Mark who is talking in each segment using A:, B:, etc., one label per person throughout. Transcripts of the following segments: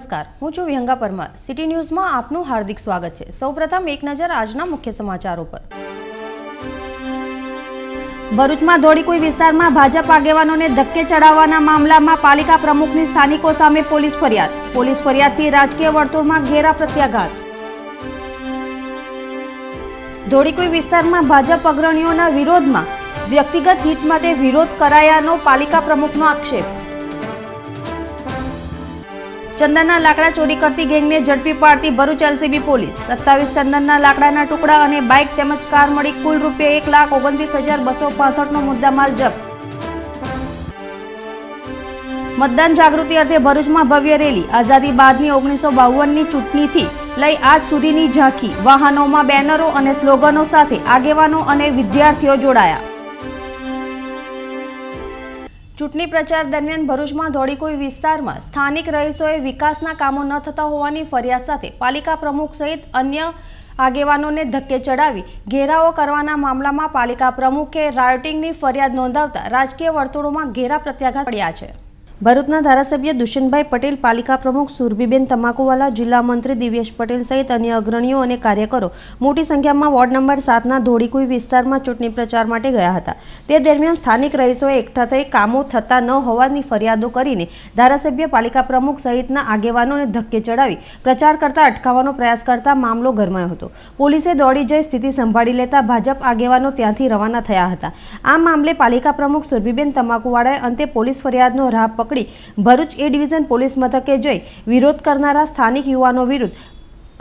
A: નમસ્કાર, હું છું વિહંગા પરમાર। સિટી ન્યૂઝમાં આપનું હાર્દિક સ્વાગત છે। સૌપ્રથમ એક નજર આજના મુખ્ય સમાચારો પર। ભરૂચમાં ધોળીકુઈ વિસ્તારમાં ભાજપ આગેવાનોને ધક્કે ચડાવવાના મામલામાં પાલિકા પ્રમુખની સ્થાનિકો સામે પોલીસ ફરિયાદ। પોલીસ ફરિયાદથી રાજકીય વર્તુળમાં ઘેરા પ્રત્યાઘાત। ધોળીકુઈ વિસ્તારમાં ભાજપ અગ્રણીઓના વિરોધમાં વ્યક્તિગત હિત માટે વિરોધ કરાયાનો પાલિકા પ્રમુખનો આક્ષેપ। ચંદનના લાકડા ચોરી કરતી ગેંગને ઝડપી પાડતી ભરૂચ એલસીબી પોલીસ। 27 ચંદનના લાકડાના ટુકડા અને બાઇક તેમજ કાર મળી કુલ ₹1,29,265 નો મુદ્દામાલ જપ્ત। મતદાન જાગૃતિ અર્થે ભરૂચમાં ભવ્ય રેલી। આઝાદી બાદની 1952ની ચૂંટણીથી લઈ આજ સુધીની ઝાંખી। વાહનોમાં બેનરો અને સ્લોગનો સાથે આગેવાનો અને વિદ્યાર્થીઓ જોડાયા। ચૂંટણી પ્રચાર દરમિયાન ભરૂચમાં ધોળીકુઈ વિસ્તારમાં સ્થાનિક રહીશોએ વિકાસના કામો ન થતા હોવાની ફરિયાદ સાથે પાલિકા પ્રમુખ સહિત અન્ય આગેવાનોને ધક્કે ચડાવી ઘેરાવો કરવાના મામલામાં પાલિકા પ્રમુખે રાયોટિંગની ફરિયાદ નોંધાવતા રાજકીય વર્તુળોમાં ઘેરા પ્રત્યાઘાત પડ્યા છે। ભરૂચના ધારાસભ્ય દુષ્યંતભાઈ પટેલ, પાલિકા પ્રમુખ સુરભીબેન તમાકુવાલા, જિલ્લા મંત્રી દિવ્યેશ પટેલ સહિત અન્ય અગ્રણીઓ અને કાર્યકરો મોટી સંખ્યામાં વોર્ડ નંબર 7ના ધોળીકુઈ વિસ્તારમાં ચૂંટણી પ્રચાર માટે ગયા હતા। તે દરમિયાન સ્થાનિક રહીશોએ એકઠા થઈ કામો થતા ન હોવાની ફરિયાદો કરીને ધારાસભ્ય, પાલિકા પ્રમુખ સહિતના આગેવાનોને ધક્કે ચડાવી પ્રચાર કરતા અટકાવવાનો પ્રયાસ કરતા મામલો ગરમાયો હતો। પોલીસે દોડી જઈ સ્થિતિ સંભાળી લેતા ભાજપ આગેવાનો ત્યાંથી રવાના થયા હતા। આ મામલે પાલિકા પ્રમુખ સુરભીબેન તમાકુવાળાએ અંતે પોલીસ ફરિયાદનો રાહ ભરૂચ એ ડિવિઝન પોલીસ મથકે જઈ વિરોધ કરનારા સ્થાનિક યુવાનો વિરુદ્ધ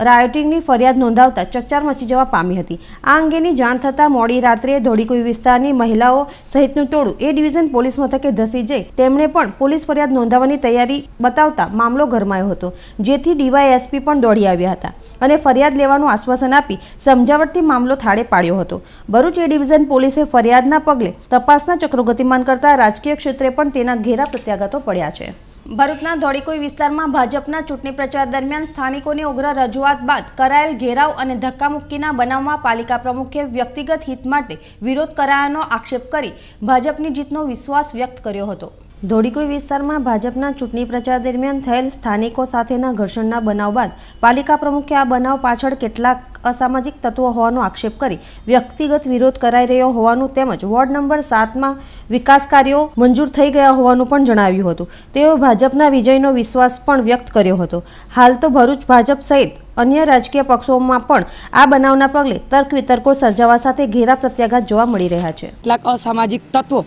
A: રાયોટિંગની ફરિયાદ નોંધાવતા ચકચાર મચી જવા પામી હતી। આ અંગેની જાણ થતાં મોડી રાત્રે ધોળીકુઈ વિસ્તારની મહિલાઓ સહિતનું ટોળું એ ડિવિઝન પોલીસ મથકે ધસી જઈ તેમણે પણ પોલીસ ફરિયાદ નોંધાવવાની તૈયારી બતાવતા મામલો ગરમાયો હતો, જેથી ડીવાયએસપી પણ દોડી આવ્યા હતા અને ફરિયાદ લેવાનું આશ્વાસન આપી સમજાવટથી મામલો થાળે પાડ્યો હતો। ભરૂચ એ ડિવિઝન પોલીસે ફરિયાદના પગલે તપાસના ચક્રો ગતિમાન કરતા રાજકીય ક્ષેત્રે પણ તેના ઘેરા પ્રત્યાઘાતો પડ્યા છે। ભરૂચના ધોળીકુઈ વિસ્તારમાં ભાજપના ચૂંટણી પ્રચાર દરમિયાન સ્થાનિકોની ઉગ્ર રજૂઆત બાદ કરાયેલ ઘેરાવ અને ધક્કામુક્કીના બનાવમાં પાલિકા પ્રમુખે વ્યક્તિગત હિત માટે વિરોધ કરાયાનો આક્ષેપ કરી ભાજપની જીતનો વિશ્વાસ વ્યક્ત કર્યો હતો। ધોળીકુઈ વિસ્તારમાં ભાજપના ચૂંટણી પ્રચાર દરમિયાન થયેલ સ્થાનિકો સાથેના ઘર્ષણના બનાવ બાદ પાલિકા પ્રમુખે આ બનાવ પાછળ કેટલાક અસામાજિક તત્વો હોવાનો આક્ષેપ કરી વ્યક્તિગત વિરોધ કરાઈ રહ્યો હોવાનું તેમજ વોર્ડ નંબર 7માં વિકાસ કાર્યો મંજૂર થઈ ગયા હોવાનું પણ જણાવ્યું હતું। તેઓ ભાજપના વિજયનો વિશ્વાસ પણ વ્યક્ત કર્યો હતો। હાલ તો ભરૂચ ભાજપ સહિત અન્ય રાજકીય પક્ષોમાં પણ આ બનાવના પગલે તર્ક વિતર્કો સર્જાવા સાથે ઘેરા પ્રત્યાઘાત જોવા મળી રહ્યા છે।
B: કેટલાક અસામાજિક તત્વો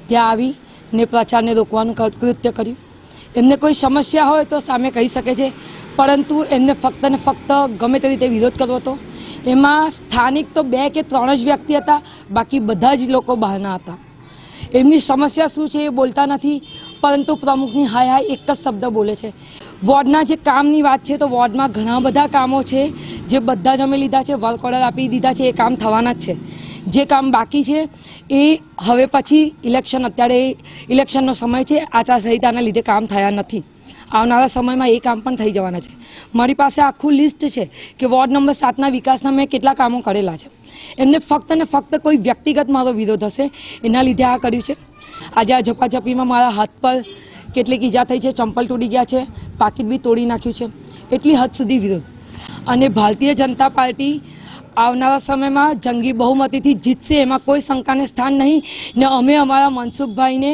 B: ત્યાં આવી ને પ્રચારને રોકવાનું કૃત્ય કર્યું। એમને કોઈ સમસ્યા હોય તો સામે કહી શકે છે, પરંતુ એમને ફક્ત ને ફક્ત ગમે તે રીતે વિરોધ કરવો હતો। એમાં સ્થાનિક તો 2 કે 3 જ વ્યક્તિ હતા, બાકી બધા જ લોકો બહારના હતા। એમની સમસ્યા શું છે એ બોલતા નથી, પરંતુ પ્રમુખની હાય એક જ શબ્દ બોલે છે। વોર્ડના જે કામની વાત છે તો વોર્ડમાં ઘણા બધા કામો છે જે બધા જ અમે લીધા છે, વર્ક ઓર્ડર આપી દીધા છે, એ કામ થવાના જ છે। જે કામ બાકી છે એ હવે પછી અત્યારે ઇલેક્શનનો સમય છે, આચારસંહિતાના લીધે કામ થયા નથી। આવનારા સમયમાં એ કામ પણ થઈ જવાના છે। મારી પાસે આખું લિસ્ટ છે કે વોર્ડ નંબર 7ના વિકાસના મેં કેટલા કામો કરેલા છે। એમને ફક્ત ને ફક્ત કોઈ વ્યક્તિગત મારો વિરોધ હશે એના લીધે આ કર્યું છે। આજે આ ઝપાઝપીમાં મારા હાથ પર કેટલીક ઈજા થઈ છે, ચંપલ તૂટી ગયા છે, પાકીટ બી તોડી નાખ્યું છે। એટલી હદ સુધી વિરોધ। અને ભારતીય જનતા પાર્ટી આવનારા સમયમાં જંગી બહુમતીથી જીતશે એમાં કોઈ શંકાને સ્થાન નહીં ને અમે અમારા મનસુખભાઈને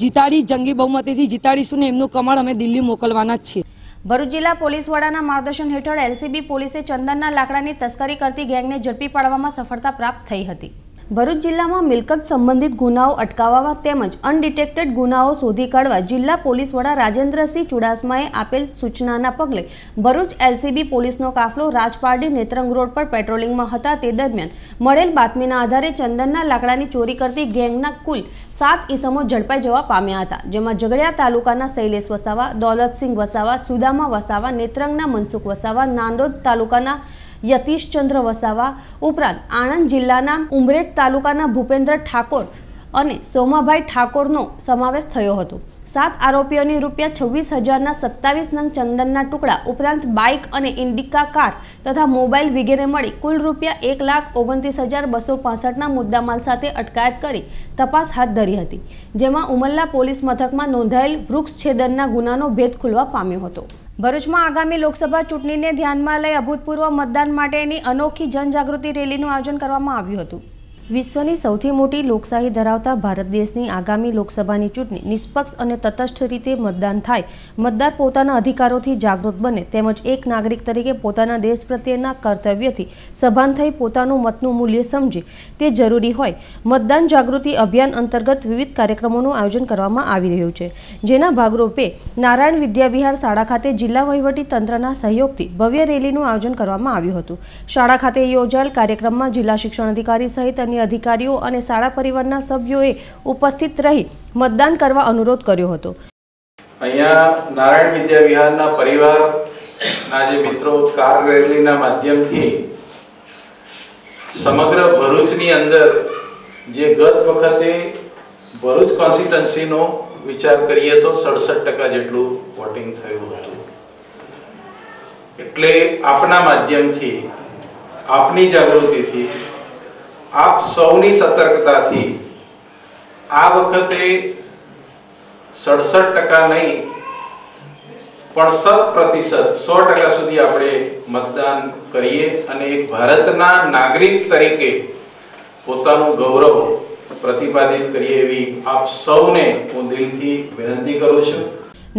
B: જીતાડી જંગી બહુમતીથી જીતાડીશું ને એમનું કમળ અમે દિલ્હી મોકલવાના જ છીએ।
A: ભરૂચ જિલ્લા પોલીસ વડાના માર્ગદર્શન હેઠળ એલસીબી પોલીસે ચંદનના લાકડાની તસ્કરી કરતી ગેંગને ઝડપી પાડવામાં સફળતા પ્રાપ્ત થઈ હતી। ભરૂચ જિલ્લામાં મિલકત સંબંધિત ગુનાઓ અટકાવવા તેમજ અનડિટેક્ટેડ ગુનાઓ શોધી કાઢવા જિલ્લા પોલીસ વડા રાજેન્દ્રસિંહ ચુડાસમાએ આપેલ સૂચનાના પગલે ભરૂચ એલસીબી પોલીસનો કાફલો રાજપારડી નેત્રંગ રોડ પર પેટ્રોલિંગમાં હતા। તે દરમિયાન મળેલ બાતમીના આધારે ચંદનના લાકડાની ચોરી કરતી ગેંગના કુલ 7 ઈસમો ઝડપાઈ જવા પામ્યા હતા, જેમાં ઝઘડિયા તાલુકાના શૈલેષ વસાવા, દોલતસિંહ વસાવા, સુદામા વસાવા, નેત્રંગના મનસુખ વસાવા, નાંદોદ તાલુકાના યતીશચંદ્ર વસાવા ઉપરાંત આણંદ જિલ્લાના ઉમરેઠ તાલુકાના ભૂપેન્દ્ર ઠાકોર અને સોમાભાઈ ઠાકોરનો સમાવેશ થયો હતો। 7 આરોપીઓની ₹26,000ના 27 નંગ ચંદનના ટુકડા ઉપરાંત બાઇક અને ઇન્ડિકા કાર તથા મોબાઈલ વગેરે મળી કુલ ₹1,29,265ના મુદ્દામાલ સાથે અટકાયત કરી તપાસ હાથ ધરી હતી, જેમાં ઉમલ્લા પોલીસ મથકમાં નોંધાયેલ વૃક્ષ છેદનના ગુનાનો ભેદ ખુલવા પામ્યો હતો। ભરૂચમાં આગામી લોકસભા ચૂંટણીને ધ્યાનમાં લઈ અભૂતપૂર્વ મતદાન માટેની અનોખી જનજાગૃતિ રેલીનું આયોજન કરવામાં આવ્યું હતું। વિશ્વની સૌથી મોટી લોકશાહી ધરાવતા ભારત દેશની આગામી લોકસભાની ચૂંટણી નિષ્પક્ષ અને તટસ્થ રીતે મતદાન થાય, મતદાર પોતાના અધિકારોથી જાગૃત બને તેમજ એક નાગરિક તરીકે પોતાના દેશ પ્રત્યેના કર્તવ્યથી સભાન થઈ પોતાનું મતનું મૂલ્ય સમજે તે જરૂરી હોય। મતદાન જાગૃતિ અભિયાન અંતર્ગત વિવિધ કાર્યક્રમોનું આયોજન કરવામાં આવી રહ્યું છે, જેના ભાગરૂપે નારાયણ વિદ્યાવિહાર શાળા ખાતે જિલ્લા વહીવટી તંત્રના સહયોગથી ભવ્ય રેલીનું આયોજન કરવામાં આવ્યું હતું। શાળા ખાતે યોજાયેલ કાર્યક્રમમાં જિલ્લા શિક્ષણ અધિકારી સહિત અન્ય અધિકારીઓ અને શાળા પરિવારના સભ્યોએ ઉપસ્થિત રહી મતદાન કરવા અનુરોધ કર્યો હતો।
C: અહીંયા નારાયણ વિદ્યાવિહારના પરિવારના જે મિત્રો કાર રેલીના માધ્યમથી સમગ્ર ભરૂચની અંદર જે ગત વખતે ભરૂચ કોન્સ્ટિટ્યુન્સીનો વિચાર કરીએ તો 67% જેટલું વોટિંગ થયું હતું। એટલે આપના માધ્યમથી, આપની જાગૃતિથી, આપ સૌની સતર્કતાથી આ વખતે 67% નહીં પણ 100% સુધી આપણે મતદાન કરીએ અને એક ભારતના નાગરિક તરીકે પોતાનું ગૌરવ પ્રતિપાદિત કરીએ એવી આપ સૌને હું દિલથી વિનંતી કરું છું।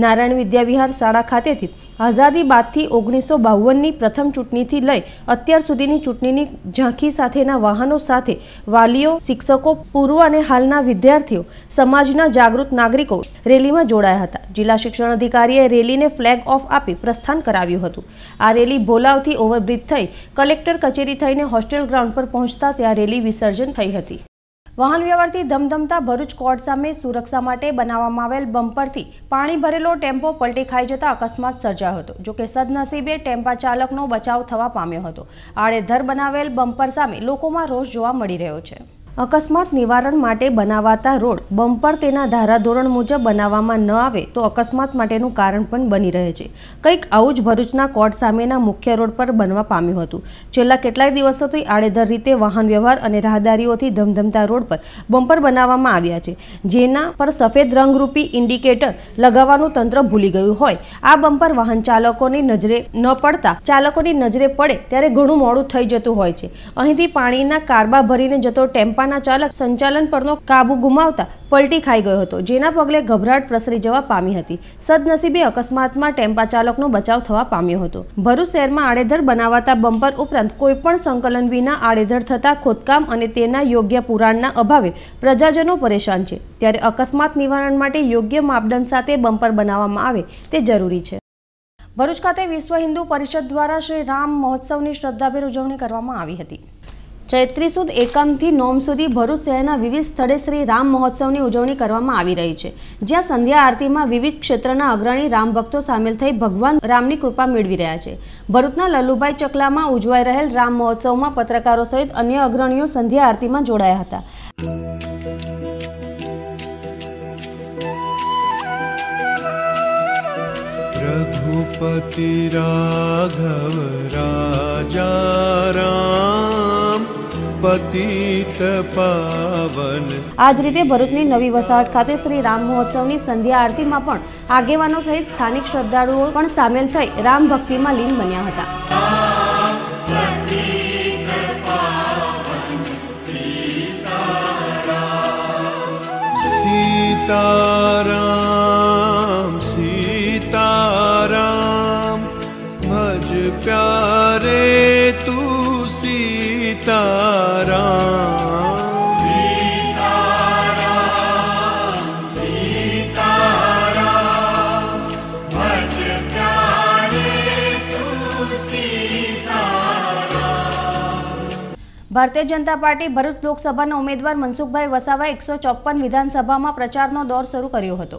A: નારાયણ વિદ્યાવિહાર શાળા ખાતેથી આઝાદી બાદથી 1952ની પ્રથમ ચૂંટણીથી લઈ અત્યાર સુધીની ચૂંટણીની ઝાંખી સાથેના વાહનો સાથે વાલીઓ, શિક્ષકો, પૂર્વ અને હાલના વિદ્યાર્થીઓ, સમાજના જાગૃત નાગરિકો રેલીમાં જોડાયા હતા। જિલ્લા શિક્ષણ અધિકારીએ રેલીને ફ્લેગ ઓફ આપી પ્રસ્થાન કરાવ્યું હતું। આ રેલી ભોલાવથી ઓવરબ્રિજ થઈ કલેક્ટર કચેરી થઈને હોસ્ટેલ ગ્રાઉન્ડ પર પહોંચતા ત્યાં રેલી વિસર્જન થઈ હતી। વાહન વ્યવહારથી ધમધમતા ભરૂચ કોર્ટ સામે સુરક્ષા માટે બનાવવામાં આવેલ બમ્પરથી પાણી ભરેલો ટેમ્પો પલટી ખાઈ જતા અકસ્માત સર્જાયો હતો। જોકે સદનસીબે ટેમ્પા ચાલકનો બચાવ થવા પામ્યો હતો। આડેધડ બનાવેલ બમ્પર સામે લોકોમાં રોષ જોવા મળી રહ્યો છે। અકસ્માત નિવારણ માટે બનાવાતા રોડ બમ્પર તેના ધારાધોરણ મુજબ બનાવવામાં ન આવે તો અકસ્માત માટેનું કારણ પણ બની રહે છે। કંઈક આવું જ ભરૂચના કોર્ટ સામેના મુખ્ય રોડ પર બનવા પામ્યું હતું। છેલ્લા કેટલાય દિવસોથી આડેધડ રીતે વાહન વ્યવહાર અને રાહદારીઓથી ધમધમતા રોડ પર બમ્પર બનાવવામાં આવ્યા છે, જેના પર સફેદ રંગરૂપી ઇન્ડિકેટર લગાવવાનું તંત્ર ભૂલી ગયું હોય। આ બમ્પર વાહન ચાલકોની નજરે ન પડતા ચાલકોની નજરે પડે ત્યારે ઘણું મોડું થઈ જતું હોય છે। અહીંથી પાણીના કારબા ભરીને જતો ટેમ્પા ચાલક સંચાલન પરનો કાબુ ગુમાવતા પલટી ખાઈ ગયો હતો, જેના પગલે ગભરાટ પ્રસરી જવા પામી હતી। સદનસીબે અકસ્માતમાં ટેમ્પા ચાલકનો બચાવ થવા પામ્યો હતો। ભરૂચ શહેરમાં આડેધડ બનાવાતા બમ્પર ઉપરાંત કોઈપણ સંકલન વિના આડેધડ થતા ખોદકામ અને તેના યોગ્ય પુરાણના અભાવે પ્રજાજનો પરેશાન છે, ત્યારે અકસ્માત નિવારણ માટે યોગ્ય માપદંડ સાથે બમ્પર બનાવવામાં આવે તે જરૂરી છે। ભરૂચ ખાતે વિશ્વ હિન્દુ પરિષદ દ્વારા શ્રી રામ મહોત્સવની શ્રદ્ધાભેર ઉજવણી કરવામાં આવી હતી। ચૈત્રી સુદ એકમથી નોમ સુધી ભરૂચ શહેરના વિવિધ સ્થળે શ્રી રામ મહોત્સવની ઉજવણી કરવામાં આવી રહી છે, જ્યાં સંધ્યા આરતીમાં વિવિધ ક્ષેત્રના અગ્રણી રામ ભક્તો સામેલ થઈ ભગવાન રામની કૃપા મેળવી રહ્યા છે। ભરૂચના લલ્લુભાઈ ચકલામાં ઉજવાઈ રહેલ રામ મહોત્સવમાં પત્રકારો સહિત અન્ય અગ્રણીઓ સંધ્યા આરતીમાં જોડાયા હતા।
D: रघुपति राघव राजा राम पतित पावन।
A: આ જ રીતે ભરૂચની નવી વસાહત ખાતે શ્રી રામ મહોત્સવની સંધ્યા આરતીમાં પણ આગેવાનો સહિત સ્થાનિક શ્રદ્ધાળુઓ પણ સામેલ થઈ રામ ભક્તિમાં લીન બન્યા હતા।
D: सीताराम सीताराम भज प्यारे तू सीताराम। सीताराम सीताराम भज प्यारे तू सीताराम।
A: ભારતીય જનતા પાર્ટી ભરૂચ લોકસભાના ઉમેદવાર મનસુખભાઈ વસાવાએ 154 વિધાનસભામાં પ્રચારનો દોર શરૂ કર્યો હતો।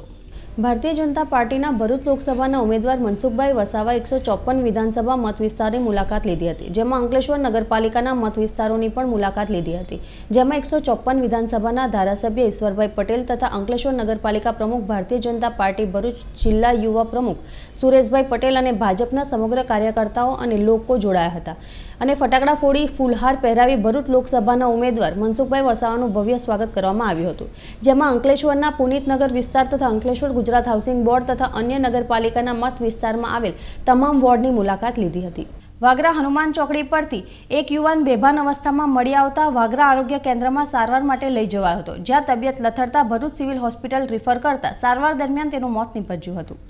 A: ભારતીય જનતા પાર્ટીના ભરૂચ લોકસભાના ઉમેદવાર મનસુખભાઈ વસાવાએ 154 વિધાનસભા મત વિસ્તારની મુલાકાત લીધી હતી, જેમાં અંકલેશ્વર નગરપાલિકાના મત વિસ્તારોની પણ મુલાકાત લીધી હતી, જેમાં 154 વિધાનસભાના ધારાસભ્ય ઈશ્વરભાઈ પટેલ તથા અંકલેશ્વર નગરપાલિકા પ્રમુખ, ભારતીય જનતા પાર્ટી ભરૂચ જિલ્લા યુવા પ્રમુખ સુરેશભાઈ પટેલ અને ભાજપના સમગ્ર કાર્યકર્તાઓ અને લોકો જોડાયા હતા અને ફટાકડા ફોડી ફૂલહાર પહેરાવી ભરૂચ લોકસભાના ઉમેદવાર મનસુખભાઈ વસાવાનું ભવ્ય સ્વાગત કરવામાં આવ્યું હતું, જેમાં અંકલેશ્વરના પુનિતનગર વિસ્તાર તથા અંકલેશ્વર ગુજરાત હાઉસિંગ બોર્ડ તથા અન્ય નગરપાલિકાના મત વિસ્તારમાં આવેલ તમામ વોર્ડની મુલાકાત લીધી હતી। વાગરા હનુમાન ચોકડી પરથી એક યુવાન બેભાન અવસ્થામાં મળી આવતા વાગરા આરોગ્ય કેન્દ્રમાં સારવાર માટે લઈ જવાયો હતો, જ્યાં તબિયત લથડતા ભરૂચ સિવિલ હોસ્પિટલ રિફર કરતા સારવાર દરમિયાન તેનું મોત નીપજ્યું હતું।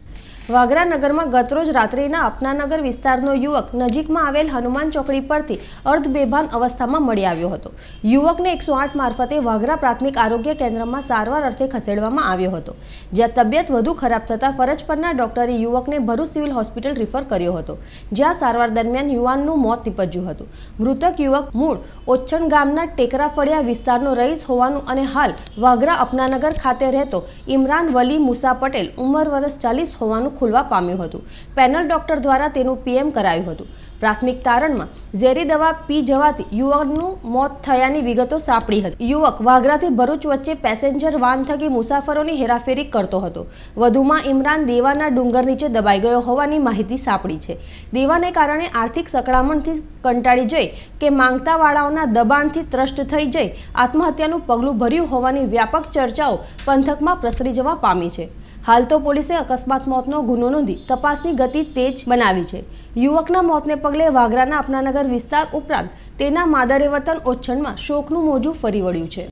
A: વાગરા નગરમાં ગતરોજ રાત્રિના અપનાનગર વિસ્તારનો યુવક નજીકમાં આવેલ હનુમાન ચોકડી પરથી અર્ધ બેભાન અવસ્થામાં મળી આવ્યો હતો। યુવકને 108 મારફતે વાગરા પ્રાથમિક આરોગ્ય કેન્દ્રમાં સારવાર અર્થે ખસેડવામાં આવ્યો હતો, જ્યાં તબિયત વધુ ખરાબ થતાં ફરજ પરના ડોક્ટરે યુવકને ભરૂચ સિવિલ હોસ્પિટલ રિફર કર્યો હતો, જ્યાં સારવાર દરમિયાન યુવાનનું મોત નીપજ્યું હતું। મૃતક યુવક મૂળ ઓચ્છણ ગામના ટેકરાફળિયા વિસ્તારનો રહીશ હોવાનું અને હાલ વાગરા અપનાનગર ખાતે રહેતો ઇમરાન વલી મુસા પટેલ ઉંમર વર્ષ 40 હોવાનું ખુલવા પામ્યું હતું। પેનલ ડોક્ટર દ્વારા તેનું પીએમ કરાયું હતું। પ્રાથમિક તારણમાં ઝેરી દવા પી જવાથી યુવકનું મોત થયાની વિગતો સાંપડી હતી। યુવક વાગરાથી ભરૂચ વચ્ચે પેસેન્જર વાન થકી મુસાફરોની હેરાફેરી કરતો હતો। વધુમાં ઇમરાન દેવાના ડુંગર નીચે દબાઈ ગયો હોવાની માહિતી સાંપડી છે। દેવાને કારણે આર્થિક સકળામણથી કંટાળી જઈ કે માંગતાવાળાઓના દબાણથી ત્રસ્ત થઈ જઈ આત્મહત્યાનું પગલું ભર્યું હોવાની વ્યાપક ચર્ચાઓ પંથકમાં પ્રસરી જવા પામી છે। હાલ તો પોલીસે અકસ્માત મોતનો ગુનો નોંધી તપાસની ગતિ તેજ બનાવી છે। યુવકના મોતને પગલે વાગરાના અપનાનગર વિસ્તાર ઉપરાંત તેના માદરે વતન ઓચ્છણમાં શોકનું મોજું ફરી વળ્યું છે।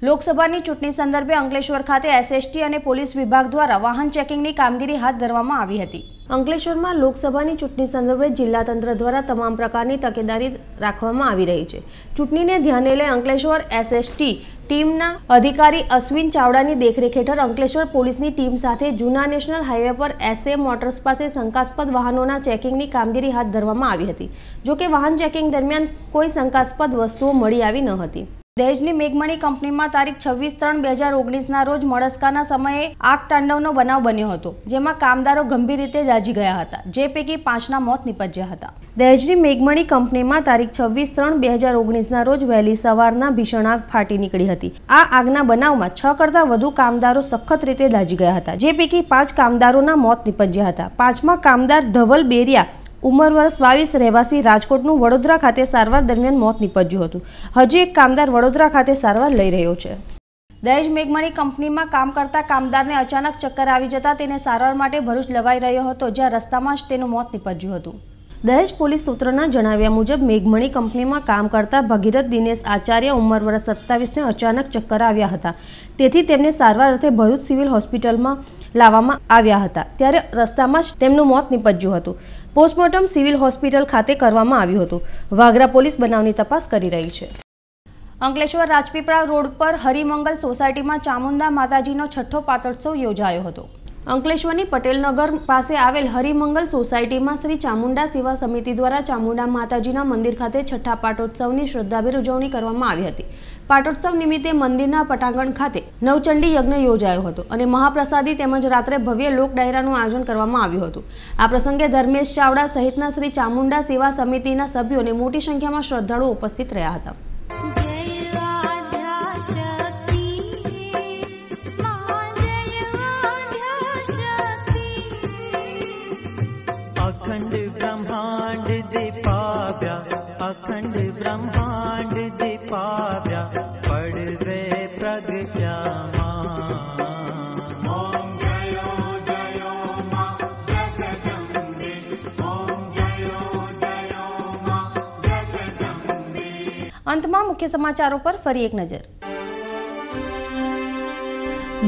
A: લોકસભાની ચૂંટણી સંદર્ભે અંકલેશ્વર ખાતે એસએસટી અને પોલીસ વિભાગ દ્વારા વાહન ચેકિંગની કામગીરી હાથ ધરવામાં આવી હતી। અંકલેશ્વરમાં લોકસભાની ચૂંટણી સંદર્ભે જિલ્લા તંત્ર દ્વારા તમામ પ્રકારની તકેદારી રાખવામાં આવી રહી છે। ચૂંટણીને ધ્યાને લઈ અંકલેશ્વર એસએસટી ટીમના અધિકારી અશ્વિન ચાવડાની દેખરેખ હેઠળ અંકલેશ્વર પોલીસની ટીમ સાથે જૂના નેશનલ હાઈવે પર એસએ મોટર્સ પાસે શંકાસ્પદ વાહનોના ચેકિંગની કામગીરી હાથ ધરવામાં આવી હતી। જોકે વાહન ચેકિંગ દરમિયાન કોઈ શંકાસ્પદ વસ્તુઓ મળી આવી ન હતી। દહેજની મેઘમણી કંપનીમાં તારીખ 26/3/2019ના રોજ મળસ્કાના સમયે આગ તાંડવનો બનાવ બન્યો હતો, જેમાં કામદારો ગંભીર રીતે દાઝી ગયા હતા, જે પૈકી 5ના મોત નીપજ્યા હતા। દહેજની મેઘમણી કંપનીમાં તારીખ 26/3/2019ના રોજ વહેલી સવારના ભીષણ આગ ફાટી નીકળી હતી। આ આગના બનાવમાં 6 કરતાં વધુ કામદારો સખત રીતે દાઝી ગયા હતા, જે પૈકી 5 કામદારોના મોત નીપજ્યા હતા। 5મા કામદાર ધવલ બેરિયા ઉંમર વર્ષ 22 રહેવાસી રાજકોટનું વડોદરા ખાતે સારવાર દરમિયાન મોત નીપજ્યું હતું। હજી એક કામદાર વડોદરા ખાતે સારવાર લઈ રહ્યો છે। દહેજ મેઘમણી કંપનીમાં કામ કરતા કામદારને અચાનક ચક્કર આવી જતા તેને સારવાર માટે ભરૂચ લવાઈ રહ્યો હતો, જ્યાં રસ્તામાં જ તેનું મોત નીપજ્યું હતું। દહેજ પોલીસ સૂત્રના જણાવ્યા મુજબ મેઘમણી કંપનીમાં કામ કરતા ભગીરથ દિનેશ આચાર્ય ઉંમર વર્ષ 27ને અચાનક ચક્કર આવ્યા હતા, તેથી તેમને સારવાર અર્થે ભરૂચ સિવિલ હોસ્પિટલમાં લાવવામાં આવ્યા હતા, ત્યારે રસ્તામાં જ તેમનું મોત નીપજ્યું હતું। પોસ્ટમોર્ટમ સિવિલ હોસ્પિટલ ખાતે કરવામાં આવ્યું હતું। વાગરા પોલીસ બનાવની તપાસ કરી રહી છે। અંકલેશ્વર રાજપીપળા રોડ પર હરિમંગલ સોસાયટીમાં ચામુંડા માતાજીનો છઠ્ઠો પાટોત્સવ યોજાયો હતો। અંકલેશ્વરની પટેલનગર પાસે આવેલ હરિમંગલ સોસાયટીમાં શ્રી ચામુંડા સેવા સમિતિ દ્વારા ચામુંડા માતાજીના મંદિર ખાતે છઠ્ઠા પાટોત્સવની શ્રદ્ધાભેર ઉજવણી કરવામાં આવી હતી। પાટોત્સવ નિમિત્તે મંદિરના પટાંગણ ખાતે નવચંડી યજ્ઞ યોજાયો હતો અને મહાપ્રસાદી તેમજ રાત્રે ભવ્ય લોક ડાયરાનું આયોજન કરવામાં આવ્યું હતું। આ પ્રસંગે ધર્મેશ ચાવડા સહિતના શ્રી ચામુંડા સેવા સમિતિના સભ્યોને મોટી સંખ્યામાં શ્રદ્ધાળુઓ ઉપસ્થિત રહ્યા હતા।
E: अखंड ब्रह्मांड दीपाव्या अखंड ब्रह्मांड दीपाव्या पड़वे प्रगट्यामा ओम जयो जयो मा जगदम्बे ओम जयो जयो मा जगदम्बे।
A: અંતમાં મુખ્ય સમાચારો પર ફરી એક નજર।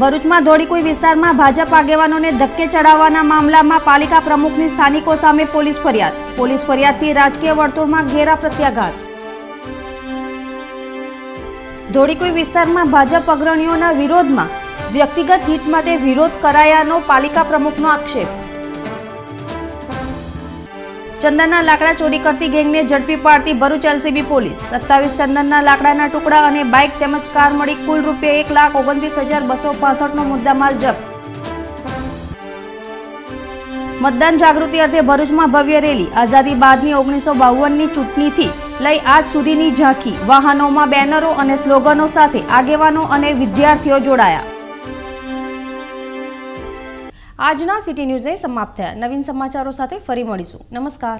A: ભરૂચમાં ધોળીકુઈ વિસ્તારમાં ભાજપ આગેવાનોને ધક્કે ચડાવવાના મામલામાં પાલિકા પ્રમુખની સ્થાનિકો સામે પોલીસ ફરિયાદ। પોલીસ ફરિયાદથી રાજકીય વર્તુળમાં ઘેરા પ્રત્યાઘાત। ધોળીકુઈ વિસ્તારમાં ભાજપ અગ્રણીઓના વિરોધમાં વ્યક્તિગત હિત માટે વિરોધ કરાયાનો પાલિકા પ્રમુખનો આક્ષેપ। ચંદનના લાકડા ચોરી કરતી ગેંગને ઝડપી પાડતી ભરૂચ એલસીબી પોલીસ। 27 ચંદનના લાકડાના ટુકડા અને બાઇક તેમજ કાર મળી કુલ ₹1,29,265નો મુદ્દામાલ જપ્ત। મતદાન જાગૃતિ અર્થે ભરૂચમાં ભવ્ય રેલી। આઝાદી બાદની 1952ની ચૂંટણીથી લઈ આજ સુધીની ઝાંખી। વાહનોમાં બેનરો અને સ્લોગનો સાથે આગેવાનો અને વિદ્યાર્થીઓ જોડાયા। આજના સિટી ન્યૂઝ સમાપ્ત થયા। નવીન સમાચારો સાથે ફરી મળીશું। નમસ્કાર।